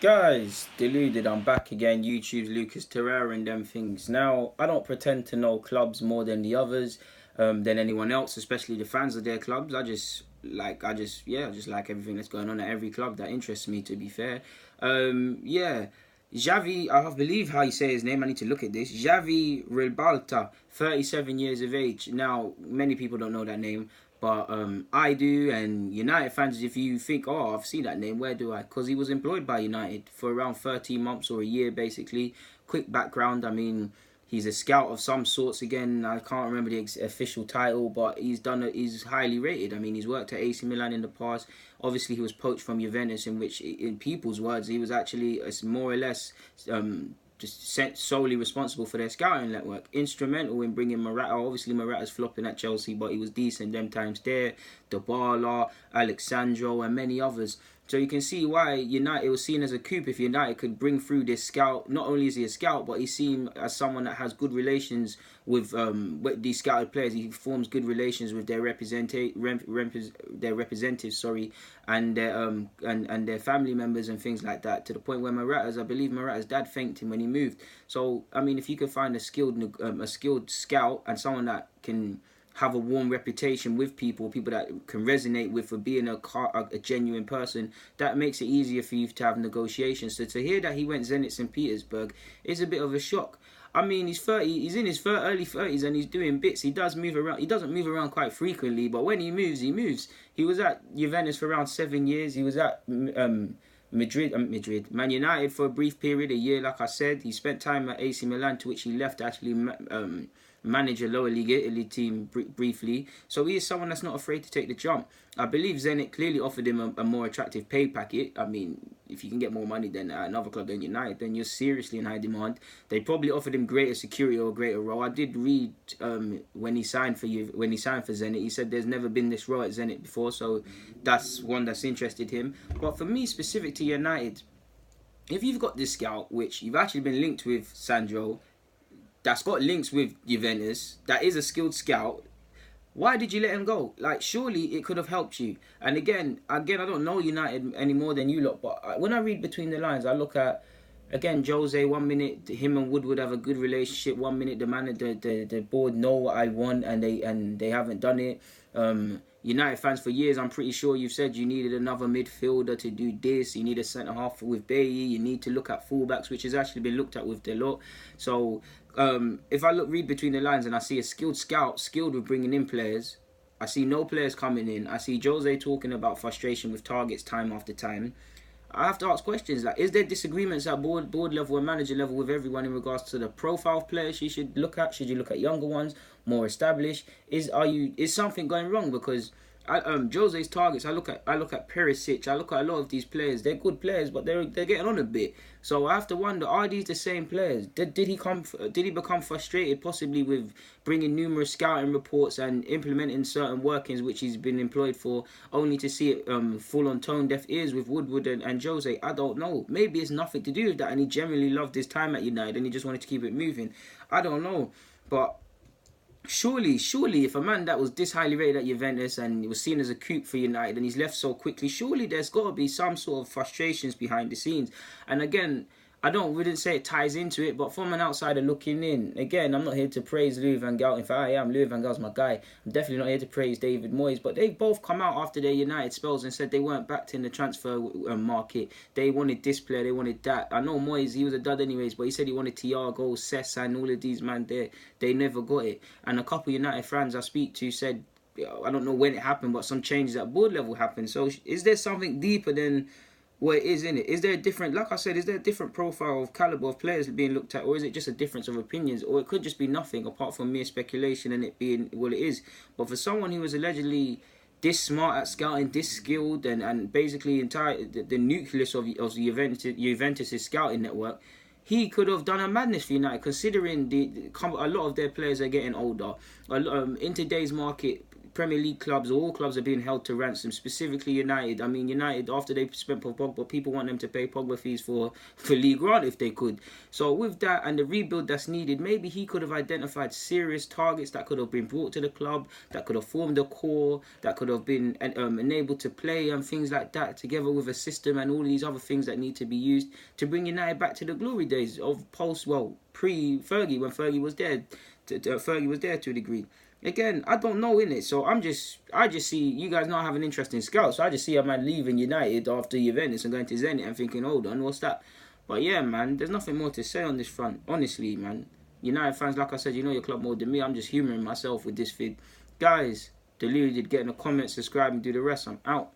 Guys, deluded, I'm back again. YouTube's Lucas Terrera and them things. Now, I don't pretend to know clubs more than the others, than anyone else, especially the fans of their clubs. I just like everything that's going on at every club that interests me, to be fair. Yeah. Javi, I believe how you say his name, I need to look at this. Javi Ribalta, 37 years of age. Now, many people don't know that name, but I do, and United fans, if you think, oh, I've seen that name, where do I? Because he was employed by United for around 13 months or a year, basically. Quick background, I mean, he's a scout of some sorts. Again, I can't remember the official title, but he's highly rated. I mean, he's worked at AC Milan in the past. Obviously, he was poached from Juventus, in which, in people's words, he was actually more or less just solely responsible for their scouting network. Instrumental in bringing Morata. Obviously, Morata's flopping at Chelsea, but he was decent them times there. Dybala, Alexandro, and many others. So you can see why United was seen as a coup if United could bring through this scout. Not only is he a scout, but he's seen as someone that has good relations with these scouted players. He forms good relations with their representatives, and their family members and things like that. To the point where I believe Morata's dad thanked him when he moved. So I mean, if you could find a skilled scout and someone that can have a warm reputation with people that can resonate with for being a genuine person, that makes it easier for you to have negotiations. So to hear that he went Zenit St. Petersburg is a bit of a shock. I mean, he's 30. He's in his early 30s and he's doing bits. He does move around. He doesn't move around quite frequently, but when he moves, he moves. He was at Juventus for around 7 years. He was at Man United for a brief period, a year, like I said. He spent time at AC Milan, to which he left to actually manage a lower league Italy team briefly. So he is someone that's not afraid to take the jump. I believe Zenit clearly offered him a more attractive pay packet. I mean, if you can get more money than another club than United, then you're seriously in high demand. They probably offered him greater security or a greater role. I did read when he signed for Zenit, he said there's never been this role at Zenit before, so that's one that's interested him. But for me, specific to United, if you've got this scout, which you've actually been linked with Sandro, that's got links with Juventus, that is a skilled scout, why did you let him go? Like, surely it could have helped you. And again, I don't know United any more than you lot, but when I read between the lines, I look at, again, Jose, 1 minute him and Woodward have a good relationship, 1 minute the board know what I want and they haven't done it. United fans, for years, I'm pretty sure you've said you needed another midfielder to do this. You need a centre half with Bailly. You need to look at fullbacks, which has actually been looked at with Delort. So if I read between the lines and I see a skilled scout, skilled with bringing in players, I see no players coming in. I see Jose talking about frustration with targets time after time. I have to ask questions like, is there disagreements at board level and manager level with everyone in regards to the profile of players you should look at? Should you look at younger ones, more established? Is something going wrong? Because Jose's targets, I look at Perisic, I look at a lot of these players. They're good players, but they're getting on a bit. So I have to wonder, are these the same players? Did he become frustrated possibly with bringing numerous scouting reports and implementing certain workings which he's been employed for, only to see it fall on tone deaf ears with Woodward and Jose? I don't know. Maybe it's nothing to do with that, and he genuinely loved his time at United and he just wanted to keep it moving. I don't know, but Surely, if a man that was this highly rated at Juventus and was seen as a coup for United and he's left so quickly, surely there's got to be some sort of frustrations behind the scenes. And again, I wouldn't say it ties into it, but from an outsider looking in, again, I'm not here to praise Louis van Gaal. In fact, I am. Louis van Gaal's my guy. I'm definitely not here to praise David Moyes, but they both come out after their United spells and said they weren't backed in the transfer market. They wanted this player, they wanted that. I know Moyes, he was a dud anyways, but he said he wanted Thiago, Sessa, and all of these man there. They never got it. And a couple of United fans I speak to said, I don't know when it happened, but some changes at board level happened. So is there something deeper than what it is in it? Is there a different, like I said, is there a different profile of caliber of players being looked at, or is it just a difference of opinions, or it could just be nothing apart from mere speculation and it being what it is? But for someone who was allegedly this smart at scouting, this skilled, and basically the nucleus of Juventus' scouting network, he could have done a madness for United, considering a lot of their players are getting older. In today's market, Premier League clubs, all clubs are being held to ransom, specifically United. I mean, United, after they spent for Pogba, people want them to pay Pogba fees for League One if they could. So with that and the rebuild that's needed, maybe he could have identified serious targets that could have been brought to the club, that could have formed a core, that could have been enabled to play and things like that, together with a system and all these other things that need to be used to bring United back to the glory days of pre-Fergie, when Fergie was there. Fergie was there to a degree. Again, I don't know in it, so I just see you guys not having interesting scouts. So I just see a man leaving United after Juventus and going to Zenit and thinking, hold on, what's that? But yeah, man, there's nothing more to say on this front. Honestly, man, United fans, like I said, you know your club more than me. I'm just humouring myself with this vid, guys. Deluded, get in the comments, subscribe, and do the rest. I'm out.